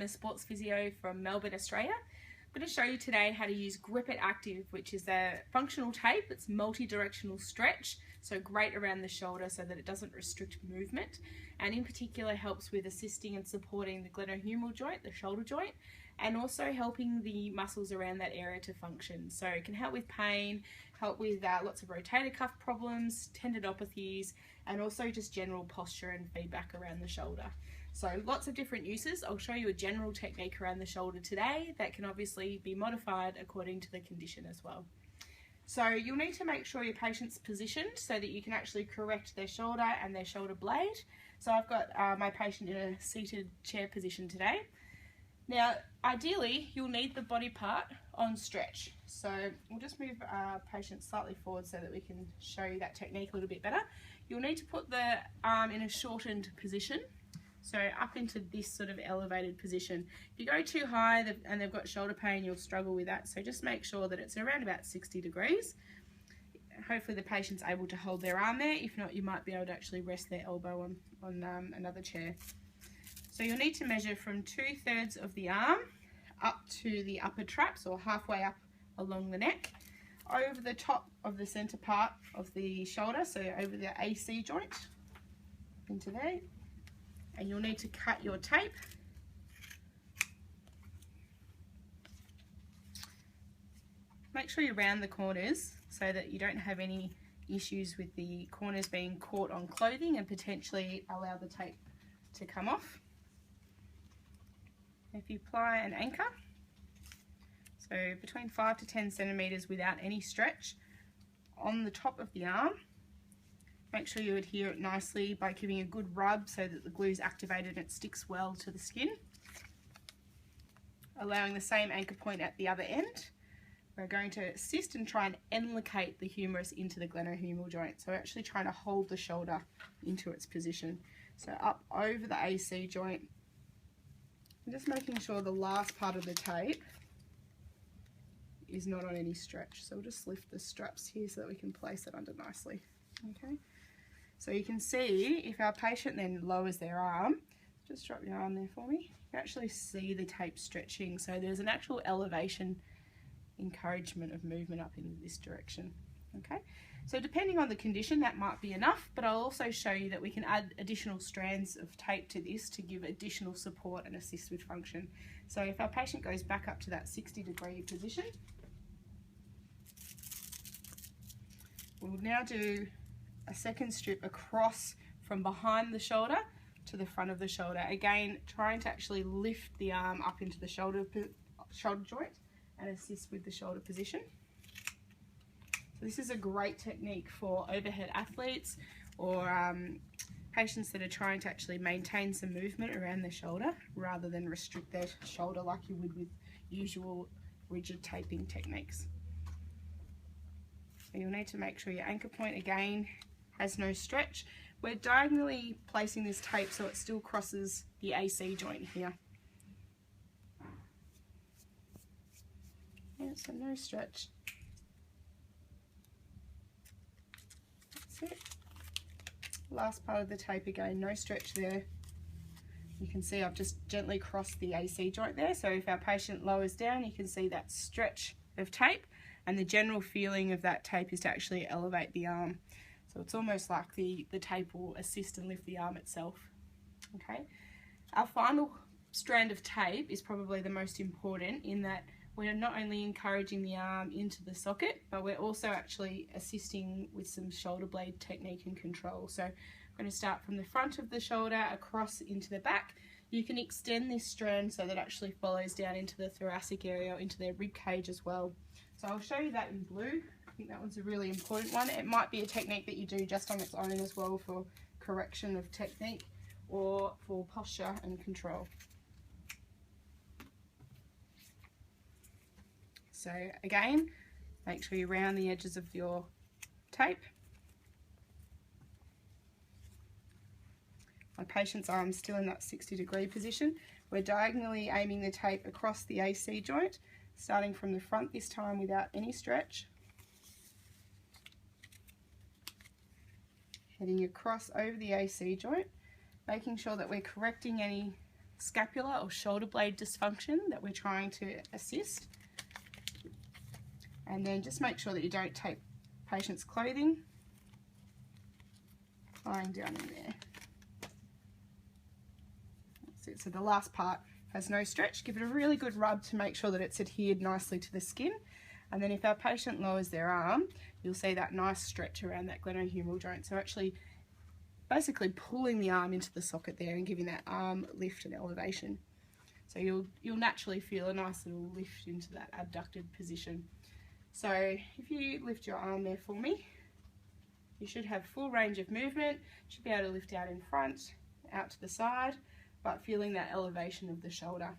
I'm a sports physio from Melbourne, Australia. I'm going to show you today how to use Gripit Active, which is a functional tape. It's multi-directional stretch, so great around the shoulder so that it doesn't restrict movement, and in particular helps with assisting and supporting the glenohumeral joint, the shoulder joint, and also helping the muscles around that area to function. So it can help with pain, help with lots of rotator cuff problems, tendinopathies, and also just general posture and feedback around the shoulder. So lots of different uses. I'll show you a general technique around the shoulder today that can obviously be modified according to the condition as well. So you'll need to make sure your patient's positioned so that you can actually correct their shoulder and their shoulder blade. So I've got my patient in a seated chair position today. Now, ideally, you'll need the body part on stretch. So we'll just move our patient slightly forward so that we can show you that technique a little bit better. You'll need to put the arm in a shortened position, so up into this sort of elevated position. If you go too high and they've got shoulder pain, you'll struggle with that. So just make sure that it's around about 60 degrees. Hopefully the patient's able to hold their arm there. If not, you might be able to actually rest their elbow on another chair. So you'll need to measure from 2/3 of the arm up to the upper traps, or halfway up along the neck, over the top of the center part of the shoulder, so over the AC joint, into there. And you'll need to cut your tape. Make sure you round the corners so that you don't have any issues with the corners being caught on clothing and potentially allow the tape to come off. If you apply an anchor, so between 5 to 10 centimeters without any stretch, on the top of the arm, make sure you adhere it nicely by giving a good rub so that the glue is activated and it sticks well to the skin. Allowing the same anchor point at the other end, we're going to assist and try and enlocate the humerus into the glenohumeral joint. So we're actually trying to hold the shoulder into its position. So up over the AC joint, and just making sure the last part of the tape is not on any stretch. So we'll just lift the straps here so that we can place it under nicely. Okay. So you can see if our patient then lowers their arm, just drop your arm there for me, you can actually see the tape stretching. So there's an actual elevation encouragement of movement up in this direction. Okay, so depending on the condition that might be enough, but I'll also show you that we can add additional strands of tape to this to give additional support and assist with function. So if our patient goes back up to that 60-degree position, we'll now do a second strip across from behind the shoulder to the front of the shoulder. Again, trying to actually lift the arm up into the shoulder joint and assist with the shoulder position. So this is a great technique for overhead athletes or patients that are trying to actually maintain some movement around their shoulder rather than restrict their shoulder like you would with usual rigid taping techniques. So you'll need to make sure your anchor point again has no stretch. We're diagonally placing this tape so it still crosses the AC joint here. Yeah, so no stretch. That's it. Last part of the tape again, no stretch there. You can see I've just gently crossed the AC joint there, so if our patient lowers down, you can see that stretch of tape, and the general feeling of that tape is to actually elevate the arm. So it's almost like the tape will assist and lift the arm itself. Okay. Our final strand of tape is probably the most important in that we're not only encouraging the arm into the socket, but we're also actually assisting with some shoulder blade technique and control. So I'm going to start from the front of the shoulder across into the back. You can extend this strand so that it actually follows down into the thoracic area, into their rib cage as well. So I'll show you that in blue. I think that one's a really important one. It might be a technique that you do just on its own as well for correction of technique or for posture and control. So again, make sure you round the edges of your tape. My patient's arm's still in that 60-degree position. We're diagonally aiming the tape across the AC joint, starting from the front this time without any stretch. Heading across over the AC joint, making sure that we're correcting any scapular or shoulder blade dysfunction that we're trying to assist. And then just make sure that you don't take patient's clothing, lying down in there. That's it. So the last part has no stretch. Give it a really good rub to make sure that it's adhered nicely to the skin. And then if our patient lowers their arm, you'll see that nice stretch around that glenohumeral joint. So actually basically pulling the arm into the socket there and giving that arm lift and elevation. So you'll naturally feel a nice little lift into that abducted position. So if you lift your arm there for me, you should have full range of movement. You should be able to lift out in front, out to the side, but feeling that elevation of the shoulder.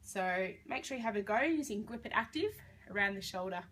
So make sure you have a go using Gripit Active around the shoulder.